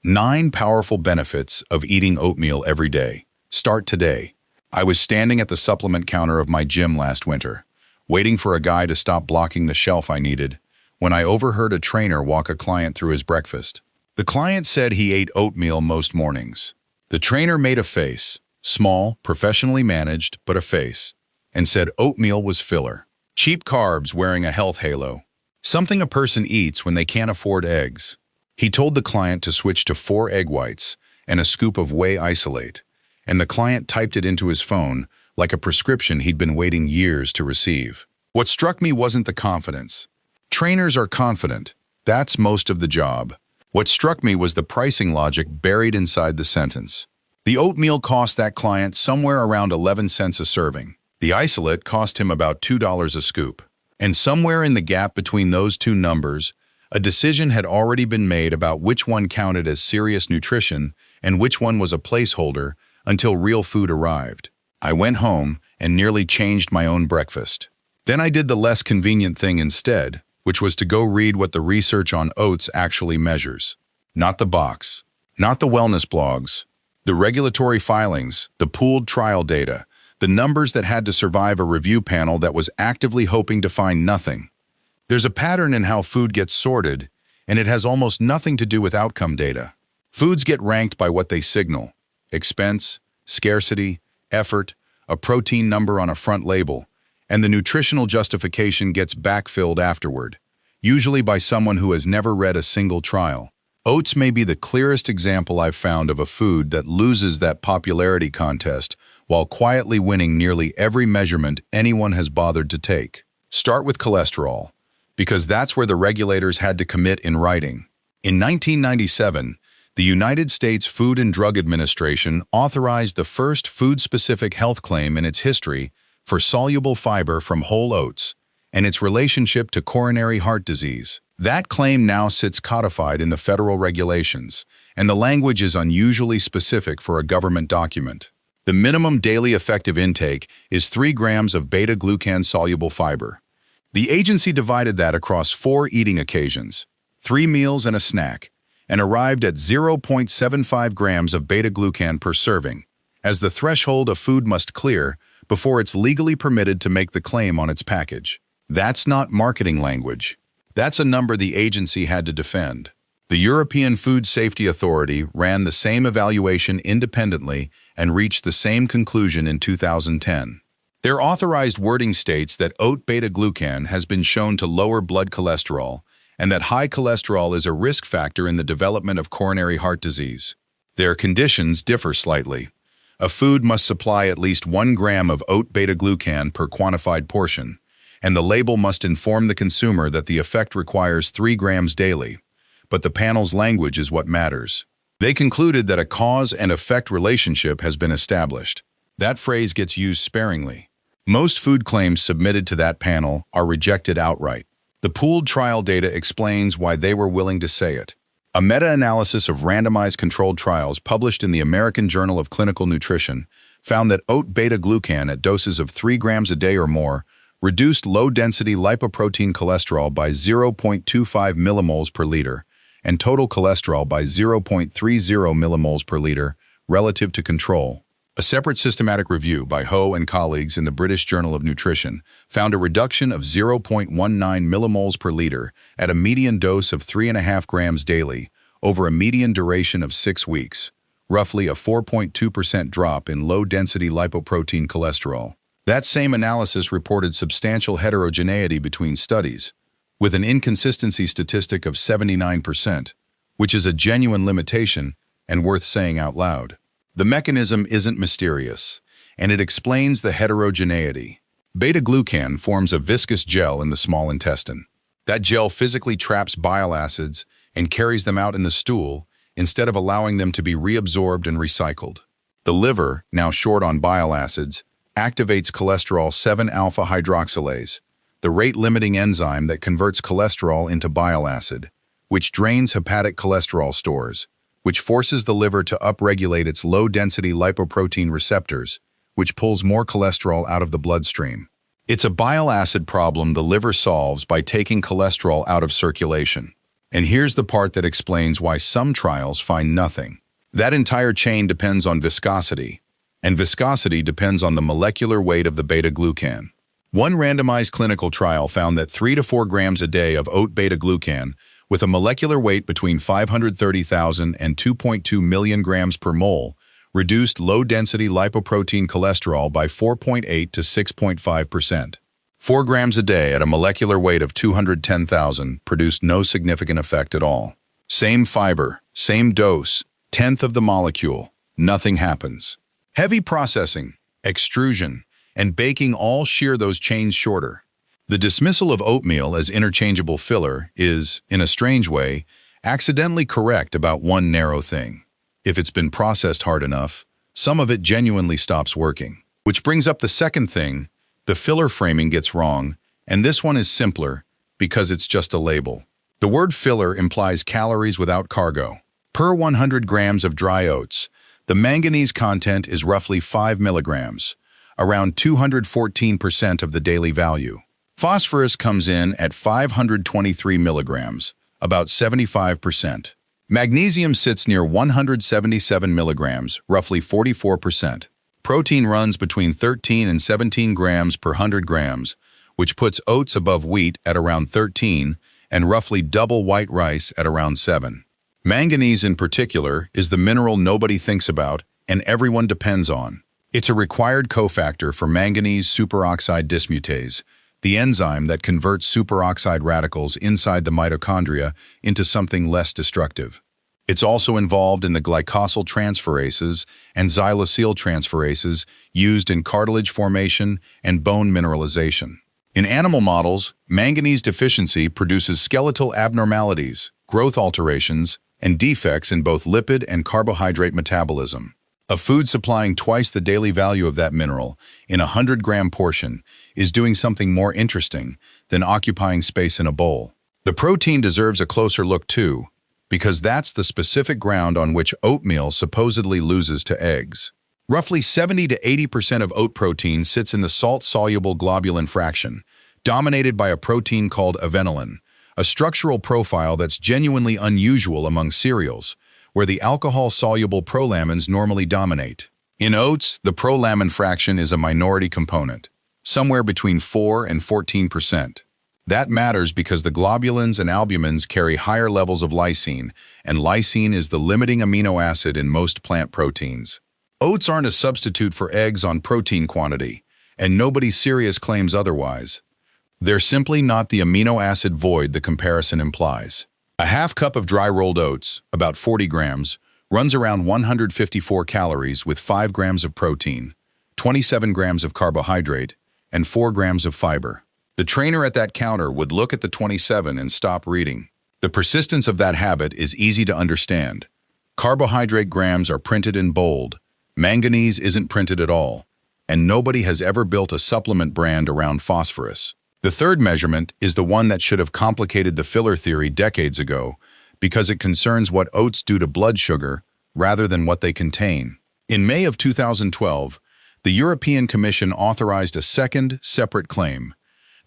9 powerful benefits of eating oatmeal every day. Start today. I was standing at the supplement counter of my gym last winter, waiting for a guy to stop blocking the shelf I needed, when I overheard a trainer walk a client through his breakfast. The client said he ate oatmeal most mornings. The trainer made a face, small, professionally managed, but a face, and said oatmeal was filler. Cheap carbs wearing a health halo. Something a person eats when they can't afford eggs. He told the client to switch to 4 egg whites and a scoop of whey isolate, and the client typed it into his phone like a prescription he'd been waiting years to receive. What struck me wasn't the confidence. Trainers are confident. That's most of the job. What struck me was the pricing logic buried inside the sentence. The oatmeal cost that client somewhere around 11 cents a serving. The isolate cost him about $2 a scoop. And somewhere in the gap between those two numbers, a decision had already been made about which one counted as serious nutrition and which one was a placeholder until real food arrived. I went home and nearly changed my own breakfast. Then I did the less convenient thing instead, which was to go read what the research on oats actually measures. Not the box, not the wellness blogs, the regulatory filings, the pooled trial data, the numbers that had to survive a review panel that was actively hoping to find nothing. There's a pattern in how food gets sorted, and it has almost nothing to do with outcome data. Foods get ranked by what they signal: expense, scarcity, effort, a protein number on a front label, and the nutritional justification gets backfilled afterward, usually by someone who has never read a single trial. Oats may be the clearest example I've found of a food that loses that popularity contest while quietly winning nearly every measurement anyone has bothered to take. Start with cholesterol, because that's where the regulators had to commit in writing. In 1997, the United States Food and Drug Administration authorized the first food-specific health claim in its history for soluble fiber from whole oats and its relationship to coronary heart disease. That claim now sits codified in the federal regulations, and the language is unusually specific for a government document. The minimum daily effective intake is 3 grams of beta-glucan soluble fiber. The agency divided that across 4 eating occasions, 3 meals and a snack, and arrived at 0.75 grams of beta-glucan per serving, as the threshold a food must clear before it's legally permitted to make the claim on its package. That's not marketing language. That's a number the agency had to defend. The European Food Safety Authority ran the same evaluation independently and reached the same conclusion in 2010. Their authorized wording states that oat beta-glucan has been shown to lower blood cholesterol and that high cholesterol is a risk factor in the development of coronary heart disease. Their conditions differ slightly. A food must supply at least 1 gram of oat beta-glucan per quantified portion, and the label must inform the consumer that the effect requires 3 grams daily. But the panel's language is what matters. They concluded that a cause and effect relationship has been established. That phrase gets used sparingly. Most food claims submitted to that panel are rejected outright. The pooled trial data explains why they were willing to say it. A meta-analysis of randomized controlled trials published in the American Journal of Clinical Nutrition found that oat beta-glucan at doses of 3 grams a day or more reduced low-density lipoprotein cholesterol by 0.25 millimoles per liter and total cholesterol by 0.30 millimoles per liter relative to control. A separate systematic review by Ho and colleagues in the British Journal of Nutrition found a reduction of 0.19 millimoles per liter at a median dose of 3.5 grams daily over a median duration of 6 weeks, roughly a 4.2% drop in low-density lipoprotein cholesterol. That same analysis reported substantial heterogeneity between studies, with an inconsistency statistic of 79%, which is a genuine limitation and worth saying out loud. The mechanism isn't mysterious, and it explains the heterogeneity. Beta-glucan forms a viscous gel in the small intestine. That gel physically traps bile acids and carries them out in the stool instead of allowing them to be reabsorbed and recycled. The liver, now short on bile acids, activates cholesterol 7-alpha hydroxylase, the rate-limiting enzyme that converts cholesterol into bile acid, which drains hepatic cholesterol stores, which forces the liver to upregulate its low-density lipoprotein receptors, which pulls more cholesterol out of the bloodstream. It's a bile acid problem the liver solves by taking cholesterol out of circulation. And here's the part that explains why some trials find nothing. That entire chain depends on viscosity, and viscosity depends on the molecular weight of the beta-glucan. One randomized clinical trial found that 3 to 4 grams a day of oat beta-glucan with a molecular weight between 530,000 and 2.2 million grams per mole reduced low-density lipoprotein cholesterol by 4.8 to 6.5%. 4 grams a day at a molecular weight of 210,000 produced no significant effect at all. Same fiber, same dose, tenth of the molecule, nothing happens. Heavy processing, extrusion, and baking all shear those chains shorter. The dismissal of oatmeal as interchangeable filler is, in a strange way, accidentally correct about one narrow thing. If it's been processed hard enough, some of it genuinely stops working. Which brings up the second thing, the filler framing gets wrong, and this one is simpler because it's just a label. The word filler implies calories without cargo. Per 100 grams of dry oats, the manganese content is roughly 5 milligrams, around 214% of the daily value. Phosphorus comes in at 523 milligrams, about 75%. Magnesium sits near 177 milligrams, roughly 44%. Protein runs between 13 and 17 grams per 100 grams, which puts oats above wheat at around 13 and roughly double white rice at around 7. Manganese in particular is the mineral nobody thinks about and everyone depends on. It's a required cofactor for manganese superoxide dismutase, the enzyme that converts superoxide radicals inside the mitochondria into something less destructive. It's also involved in the glycosyl transferases and xylosyl transferases used in cartilage formation and bone mineralization. In animal models, manganese deficiency produces skeletal abnormalities, growth alterations, and defects in both lipid and carbohydrate metabolism. A food supplying twice the daily value of that mineral in a 100-gram portion is doing something more interesting than occupying space in a bowl. The protein deserves a closer look too, because that's the specific ground on which oatmeal supposedly loses to eggs. Roughly 70 to 80% of oat protein sits in the salt-soluble globulin fraction, dominated by a protein called avenolin, a structural profile that's genuinely unusual among cereals, where the alcohol-soluble prolamins normally dominate. In oats, the prolamin fraction is a minority component, somewhere between 4 and 14%. That matters because the globulins and albumins carry higher levels of lysine, and lysine is the limiting amino acid in most plant proteins. Oats aren't a substitute for eggs on protein quantity, and nobody serious claims otherwise. They're simply not the amino acid void the comparison implies. A half cup of dry rolled oats, about 40 grams, runs around 154 calories with 5 grams of protein, 27 grams of carbohydrate, and 4 grams of fiber. The trainer at that counter would look at the 27 and stop reading. The persistence of that habit is easy to understand. Carbohydrate grams are printed in bold, manganese isn't printed at all, and nobody has ever built a supplement brand around phosphorus. The third measurement is the one that should have complicated the filler theory decades ago because it concerns what oats do to blood sugar rather than what they contain. In May of 2012, the European Commission authorized a second, separate claim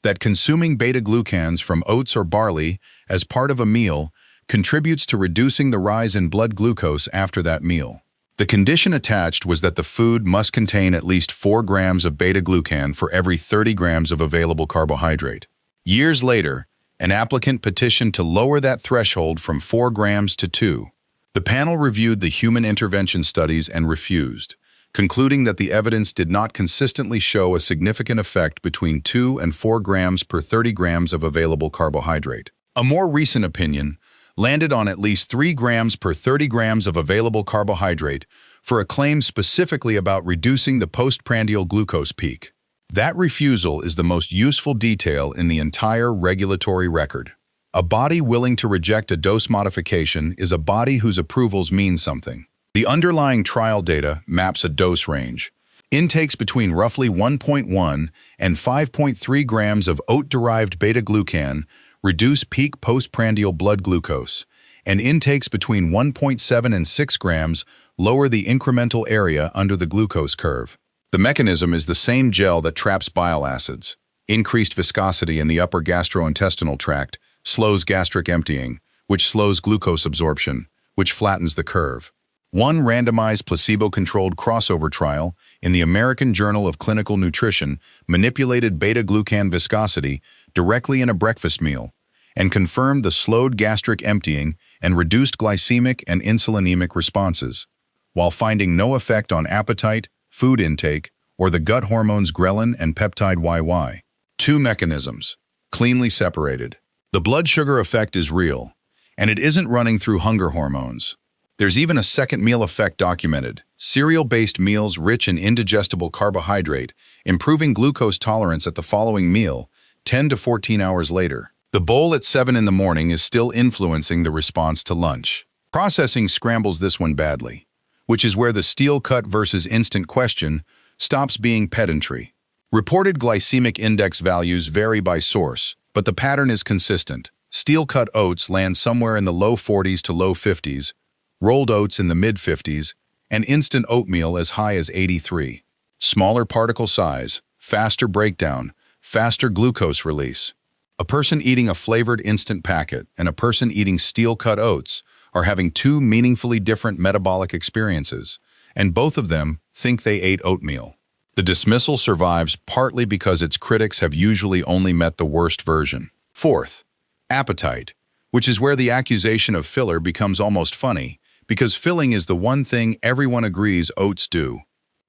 that consuming beta-glucans from oats or barley as part of a meal contributes to reducing the rise in blood glucose after that meal. The condition attached was that the food must contain at least 4 grams of beta-glucan for every 30 grams of available carbohydrate. Years later, an applicant petitioned to lower that threshold from 4 grams to 2. The panel reviewed the human intervention studies and refused, concluding that the evidence did not consistently show a significant effect between 2 and 4 grams per 30 grams of available carbohydrate. A more recent opinion landed on at least 3 grams per 30 grams of available carbohydrate for a claim specifically about reducing the postprandial glucose peak. That refusal is the most useful detail in the entire regulatory record. A body willing to reject a dose modification is a body whose approvals mean something. The underlying trial data maps a dose range. Intakes between roughly 1.1 and 5.3 grams of oat-derived beta-glucan reduce peak postprandial blood glucose, and intakes between 1.7 and 6 grams lower the incremental area under the glucose curve. The mechanism is the same gel that traps bile acids. Increased viscosity in the upper gastrointestinal tract slows gastric emptying, which slows glucose absorption, which flattens the curve. One randomized placebo-controlled crossover trial in the American Journal of Clinical Nutrition manipulated beta-glucan viscosity directly in a breakfast meal and confirmed the slowed gastric emptying and reduced glycemic and insulinemic responses, while finding no effect on appetite, food intake, or the gut hormones ghrelin and peptide YY. Two mechanisms, cleanly separated. The blood sugar effect is real, and it isn't running through hunger hormones. There's even a second meal effect documented, cereal-based meals rich in indigestible carbohydrate, improving glucose tolerance at the following meal, 10 to 14 hours later. The bowl at 7 in the morning is still influencing the response to lunch. Processing scrambles this one badly, which is where the steel-cut versus instant question stops being pedantry. Reported glycemic index values vary by source, but the pattern is consistent. Steel-cut oats land somewhere in the low 40s to low 50s, rolled oats in the mid-50s, and instant oatmeal as high as 83. Smaller particle size, faster breakdown, faster glucose release. A person eating a flavored instant packet and a person eating steel-cut oats are having two meaningfully different metabolic experiences, and both of them think they ate oatmeal. The dismissal survives partly because its critics have usually only met the worst version. Fourth, appetite, which is where the accusation of filler becomes almost funny, because filling is the one thing everyone agrees oats do.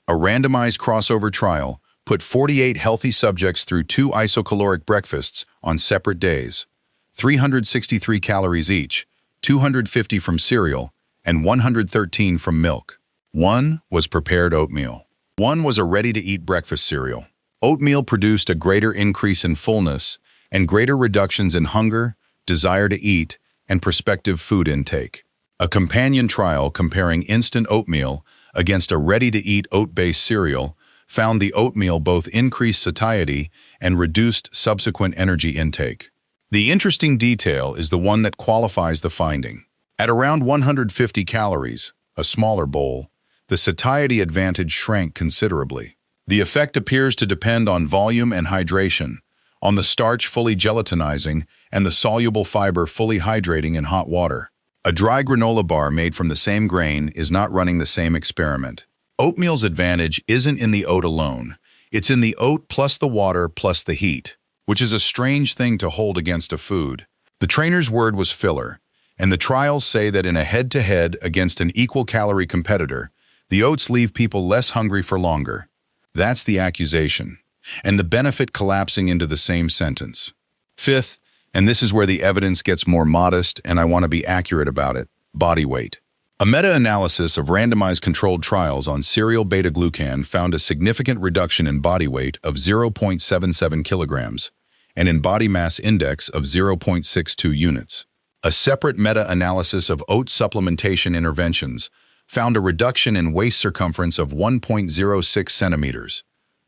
A randomized crossover trial put 48 healthy subjects through 2 isocaloric breakfasts on separate days, 363 calories each, 250 from cereal, and 113 from milk. One was prepared oatmeal. One was a ready-to-eat breakfast cereal. Oatmeal produced a greater increase in fullness and greater reductions in hunger, desire to eat, and prospective food intake. A companion trial comparing instant oatmeal against a ready-to-eat oat-based cereal found the oatmeal both increased satiety and reduced subsequent energy intake. The interesting detail is the one that qualifies the finding. At around 150 calories, a smaller bowl, the satiety advantage shrank considerably. The effect appears to depend on volume and hydration, on the starch fully gelatinizing and the soluble fiber fully hydrating in hot water. A dry granola bar made from the same grain is not running the same experiment. Oatmeal's advantage isn't in the oat alone. It's in the oat plus the water plus the heat, which is a strange thing to hold against a food. The trainer's word was filler, and the trials say that in a head-to-head against an equal-calorie competitor, the oats leave people less hungry for longer. That's the accusation, and the benefit collapsing into the same sentence. Fifth, and this is where the evidence gets more modest and I want to be accurate about it, body weight. A meta-analysis of randomized controlled trials on cereal beta-glucan found a significant reduction in body weight of 0.77 kilograms and in body mass index of 0.62 units. A separate meta-analysis of oat supplementation interventions found a reduction in waist circumference of 1.06 centimeters,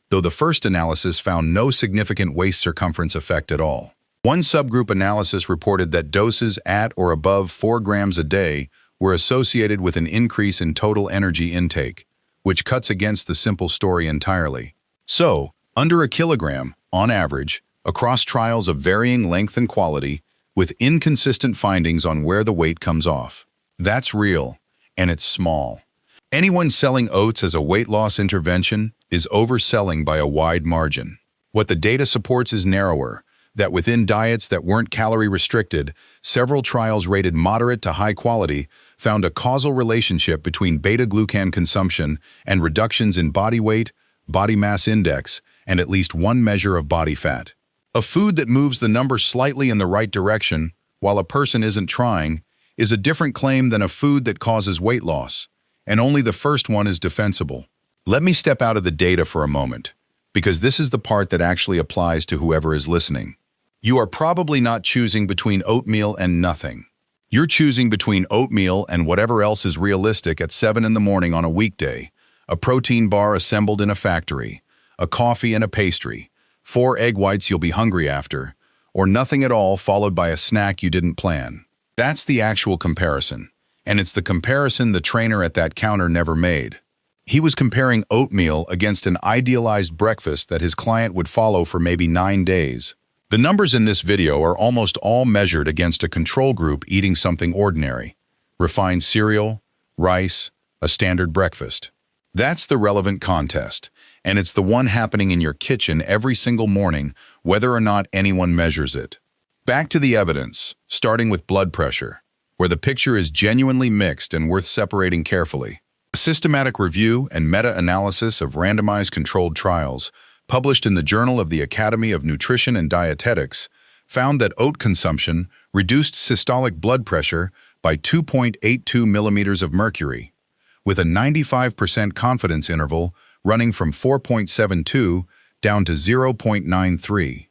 though the first analysis found no significant waist circumference effect at all. One subgroup analysis reported that doses at or above 4 grams a day were associated with an increase in total energy intake, which cuts against the simple story entirely. So, under a kilogram, on average, across trials of varying length and quality, with inconsistent findings on where the weight comes off. That's real, and it's small. Anyone selling oats as a weight loss intervention is overselling by a wide margin. What the data supports is narrower, that within diets that weren't calorie restricted, several trials rated moderate to high quality found a causal relationship between beta-glucan consumption and reductions in body weight, body mass index, and at least one measure of body fat. A food that moves the number slightly in the right direction, while a person isn't trying, is a different claim than a food that causes weight loss, and only the first one is defensible. Let me step out of the data for a moment, because this is the part that actually applies to whoever is listening. You are probably not choosing between oatmeal and nothing. You're choosing between oatmeal and whatever else is realistic at 7 in the morning on a weekday, a protein bar assembled in a factory, a coffee and a pastry, 4 egg whites you'll be hungry after, or nothing at all followed by a snack you didn't plan. That's the actual comparison, and it's the comparison the trainer at that counter never made. He was comparing oatmeal against an idealized breakfast that his client would follow for maybe 9 days. The numbers in this video are almost all measured against a control group eating something ordinary: refined cereal, rice, a standard breakfast. That's the relevant contest, and it's the one happening in your kitchen every single morning, whether or not anyone measures it. Back to the evidence, starting with blood pressure, where the picture is genuinely mixed and worth separating carefully. A systematic review and meta-analysis of randomized controlled trials, published in the Journal of the Academy of Nutrition and Dietetics, found that oat consumption reduced systolic blood pressure by 2.82 millimeters of mercury, with a 95% confidence interval running from 4.72 down to 0.93,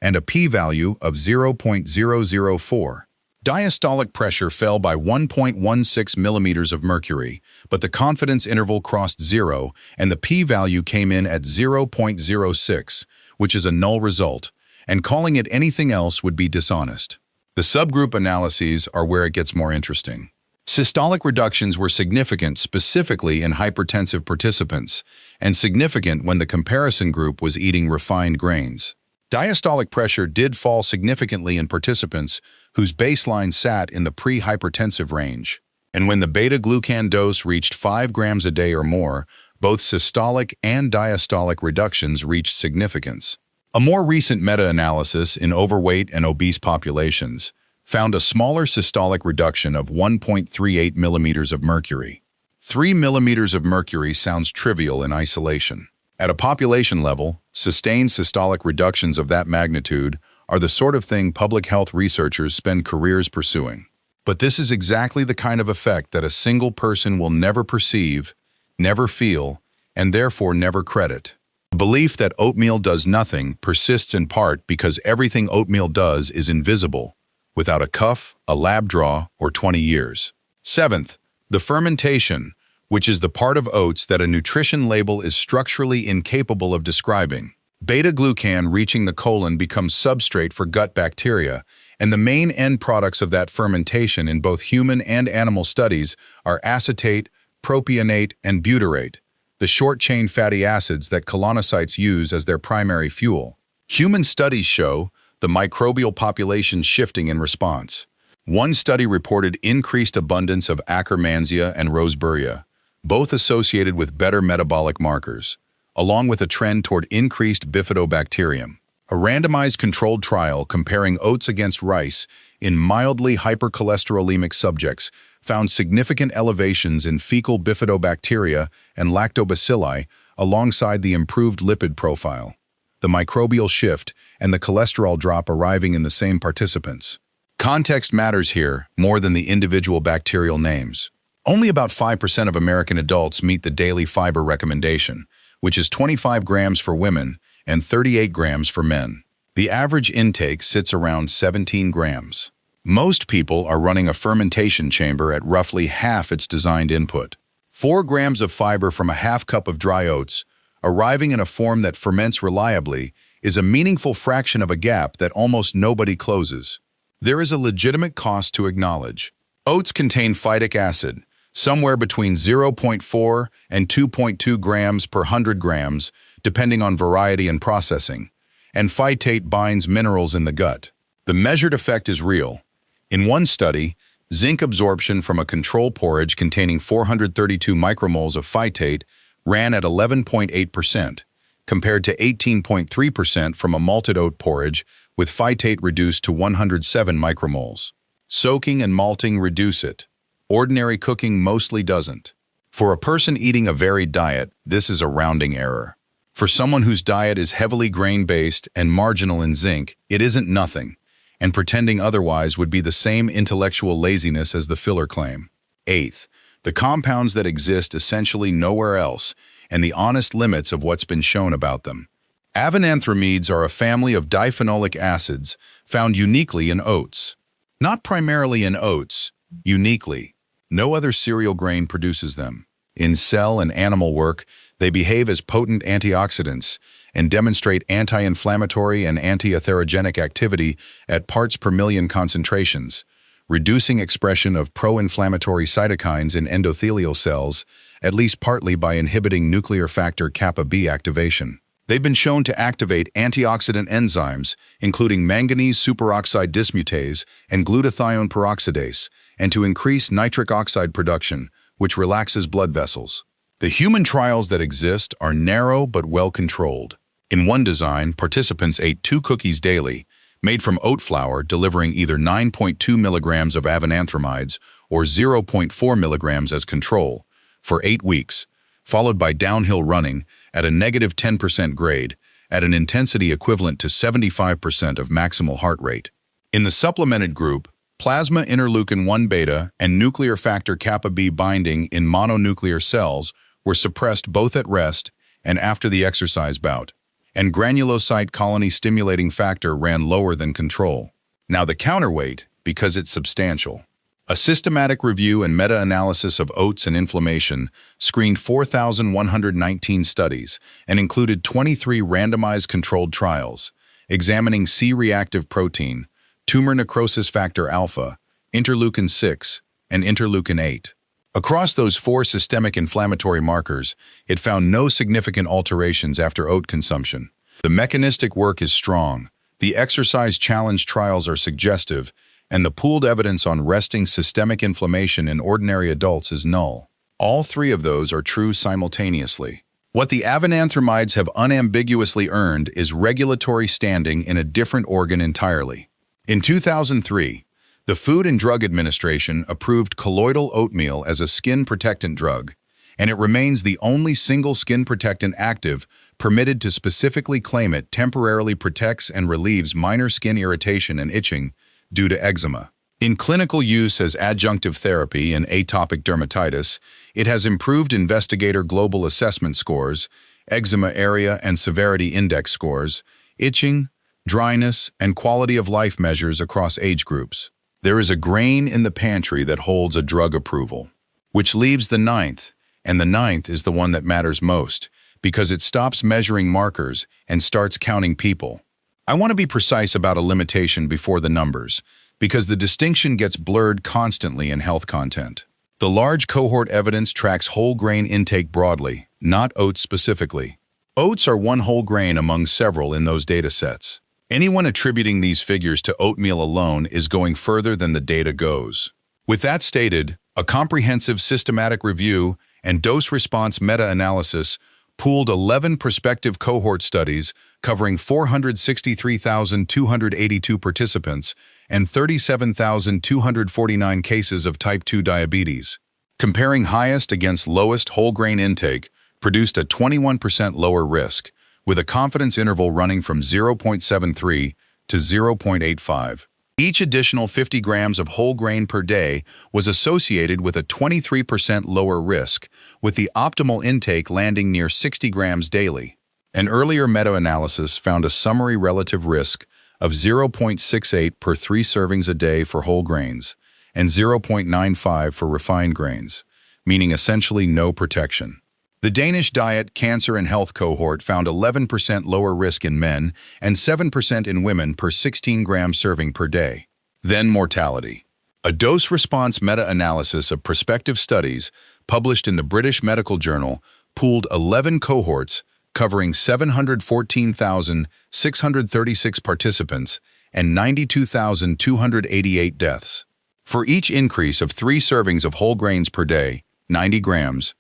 and a p-value of 0.004. Diastolic pressure fell by 1.16 millimeters of mercury, but the confidence interval crossed zero and the p-value came in at 0.06, which is a null result, and calling it anything else would be dishonest. The subgroup analyses are where it gets more interesting. Systolic reductions were significant specifically in hypertensive participants, and significant when the comparison group was eating refined grains. Diastolic pressure did fall significantly in participants whose baseline sat in the pre-hypertensive range. And when the beta-glucan dose reached 5 grams a day or more, both systolic and diastolic reductions reached significance. A more recent meta-analysis in overweight and obese populations found a smaller systolic reduction of 1.38 millimeters of mercury. 3 millimeters of mercury sounds trivial in isolation. At a population level, sustained systolic reductions of that magnitude are the sort of thing public health researchers spend careers pursuing. But this is exactly the kind of effect that a single person will never perceive, never feel, and therefore never credit. The belief that oatmeal does nothing persists in part because everything oatmeal does is invisible, without a cuff, a lab draw, or 20 years. Seventh, the fermentation, which is the part of oats that a nutrition label is structurally incapable of describing. Beta-glucan reaching the colon becomes substrate for gut bacteria, and the main end products of that fermentation in both human and animal studies are acetate, propionate, and butyrate, the short-chain fatty acids that colonocytes use as their primary fuel. Human studies show the microbial population shifting in response. One study reported increased abundance of Akkermansia and Roseburia, both associated with better metabolic markers, along with a trend toward increased bifidobacterium. A randomized controlled trial comparing oats against rice in mildly hypercholesterolemic subjects found significant elevations in fecal bifidobacteria and lactobacilli alongside the improved lipid profile, the microbial shift, and the cholesterol drop arriving in the same participants. Context matters here more than the individual bacterial names. Only about 5% of American adults meet the daily fiber recommendation, which is 25 grams for women and 38 grams for men. The average intake sits around 17 grams. Most people are running a fermentation chamber at roughly half its designed input. 4 grams of fiber from a half cup of dry oats, arriving in a form that ferments reliably, is a meaningful fraction of a gap that almost nobody closes. There is a legitimate cost to acknowledge. Oats contain phytic acid, somewhere between 0.4 and 2.2 grams per 100 grams, depending on variety and processing, and phytate binds minerals in the gut. The measured effect is real. In one study, zinc absorption from a control porridge containing 432 micromoles of phytate ran at 11.8%, compared to 18.3% from a malted oat porridge with phytate reduced to 107 micromoles. Soaking and malting reduce it. Ordinary cooking mostly doesn't. For a person eating a varied diet, this is a rounding error. For someone whose diet is heavily grain-based and marginal in zinc, it isn't nothing, and pretending otherwise would be the same intellectual laziness as the filler claim. Eighth, the compounds that exist essentially nowhere else, and the honest limits of what's been shown about them. Avenanthromides are a family of diphenolic acids found uniquely in oats. Not primarily in oats, uniquely. No other cereal grain produces them. In cell and animal work, they behave as potent antioxidants and demonstrate anti-inflammatory and anti-atherogenic activity at parts per million concentrations, reducing expression of pro-inflammatory cytokines in endothelial cells, at least partly by inhibiting nuclear factor kappa B activation. They've been shown to activate antioxidant enzymes, including manganese superoxide dismutase and glutathione peroxidase, and to increase nitric oxide production, which relaxes blood vessels. The human trials that exist are narrow but well-controlled. In one design, participants ate 2 cookies daily, made from oat flour, delivering either 9.2 milligrams of avenanthramides or 0.4 milligrams as control, for 8 weeks, followed by downhill running at a -10% grade, at an intensity equivalent to 75% of maximal heart rate. In the supplemented group, plasma interleukin-1 beta and nuclear factor kappa B binding in mononuclear cells were suppressed both at rest and after the exercise bout, and granulocyte colony stimulating factor ran lower than control. Now the counterweight, because it's substantial. A systematic review and meta-analysis of oats and inflammation screened 4,119 studies and included 23 randomized controlled trials, examining C-reactive protein, tumor necrosis factor alpha, interleukin-6, and interleukin-8. Across those 4 systemic inflammatory markers, it found no significant alterations after oat consumption. The mechanistic work is strong, the exercise challenge trials are suggestive, and the pooled evidence on resting systemic inflammation in ordinary adults is null. All 3 of those are true simultaneously. What the avenanthramides have unambiguously earned is regulatory standing in a different organ entirely. In 2003, the Food and Drug Administration approved colloidal oatmeal as a skin protectant drug, and it remains the only single skin protectant active permitted to specifically claim it temporarily protects and relieves minor skin irritation and itching due to eczema. In clinical use as adjunctive therapy in atopic dermatitis, it has improved investigator global assessment scores, eczema area and severity index scores, itching, dryness, and quality of life measures across age groups. There is a grain in the pantry that holds a drug approval, which leaves the 9th, and the 9th is the one that matters most, because it stops measuring markers and starts counting people. I want to be precise about a limitation before the numbers, because the distinction gets blurred constantly in health content. The large cohort evidence tracks whole grain intake broadly, not oats specifically. Oats are one whole grain among several in those data sets. Anyone attributing these figures to oatmeal alone is going further than the data goes. With that stated, a comprehensive systematic review and dose-response meta-analysis pooled 11 prospective cohort studies covering 463,282 participants and 37,249 cases of type 2 diabetes. Comparing highest against lowest whole grain intake produced a 21% lower risk, with a confidence interval running from 0.73 to 0.85. Each additional 50 grams of whole grain per day was associated with a 23% lower risk, with the optimal intake landing near 60 grams daily. An earlier meta-analysis found a summary relative risk of 0.68 per 3 servings a day for whole grains and 0.95 for refined grains, meaning essentially no protection. The Danish Diet, Cancer and Health cohort found 11% lower risk in men and 7% in women per 16-gram serving per day. Then mortality. A dose-response meta-analysis of prospective studies published in the British Medical Journal pooled 11 cohorts covering 714,636 participants and 92,288 deaths. For each increase of 3 servings of whole grains per day, 90 grams,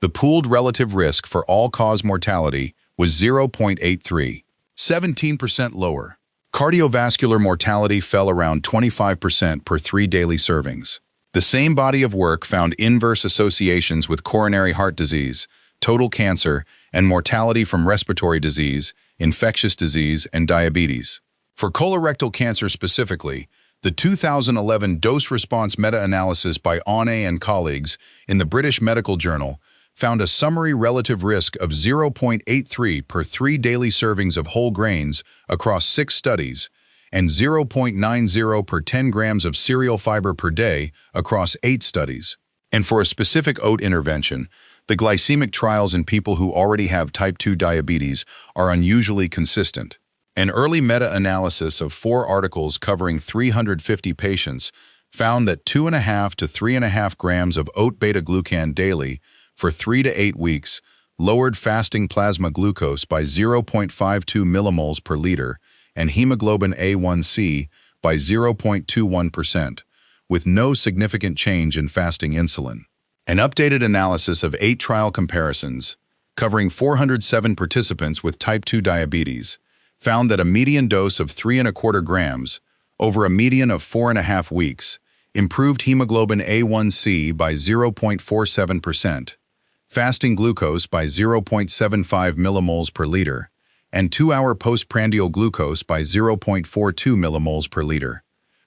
the pooled relative risk for all-cause mortality was 0.83, 17% lower. Cardiovascular mortality fell around 25% per 3 daily servings. The same body of work found inverse associations with coronary heart disease, total cancer, and mortality from respiratory disease, infectious disease, and diabetes. For colorectal cancer specifically, the 2011 dose-response meta-analysis by Aune and colleagues in the British Medical Journal found a summary relative risk of 0.83 per 3 daily servings of whole grains across 6 studies and 0.90 per 10 grams of cereal fiber per day across 8 studies. And for a specific oat intervention, the glycemic trials in people who already have type 2 diabetes are unusually consistent. An early meta-analysis of 4 articles covering 350 patients found that 2.5 to 3.5 grams of oat beta-glucan daily for 3 to 8 weeks lowered fasting plasma glucose by 0.52 millimoles per liter and hemoglobin A1C by 0.21%, with no significant change in fasting insulin. An updated analysis of 8 trial comparisons, covering 407 participants with type 2 diabetes, found that a median dose of 3¼ grams over a median of 4½ weeks improved hemoglobin A1C by 0.47%, fasting glucose by 0.75 millimoles per liter, and 2-hour postprandial glucose by 0.42 millimoles per liter,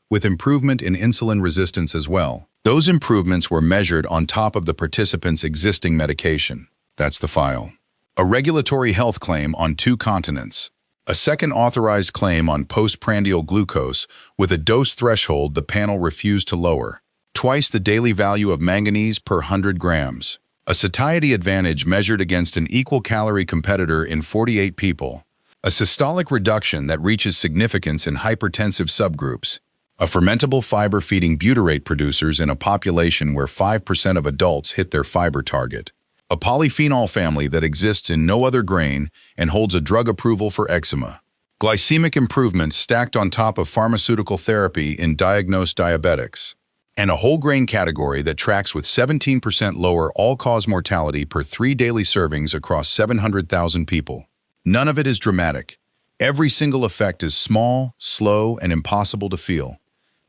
with improvement in insulin resistance as well. Those improvements were measured on top of the participants' existing medication. That's the file. A regulatory health claim on 2 continents. A second authorized claim on postprandial glucose with a dose threshold the panel refused to lower. Twice the daily value of manganese per 100 grams. A satiety advantage measured against an equal-calorie competitor in 48 people. A systolic reduction that reaches significance in hypertensive subgroups. A fermentable fiber feeding butyrate producers in a population where 5% of adults hit their fiber target. A polyphenol family that exists in no other grain and holds a drug approval for eczema. Glycemic improvements stacked on top of pharmaceutical therapy in diagnosed diabetics. And a whole grain category that tracks with 17% lower all-cause mortality per 3 daily servings across 700,000 people. None of it is dramatic. Every single effect is small, slow, and impossible to feel.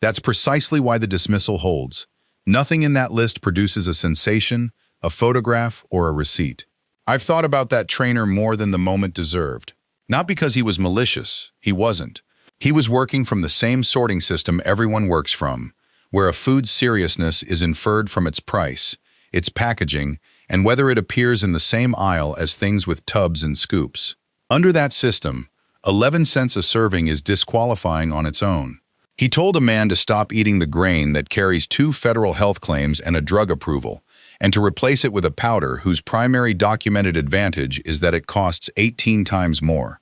That's precisely why the dismissal holds. Nothing in that list produces a sensation, a photograph, or a receipt. I've thought about that trainer more than the moment deserved. Not because he was malicious. He wasn't. He was working from the same sorting system everyone works from, where a food's seriousness is inferred from its price, its packaging, and whether it appears in the same aisle as things with tubs and scoops. Under that system, 11 cents a serving is disqualifying on its own. He told a man to stop eating the grain that carries 2 federal health claims and a drug approval, and to replace it with a powder whose primary documented advantage is that it costs 18 times more.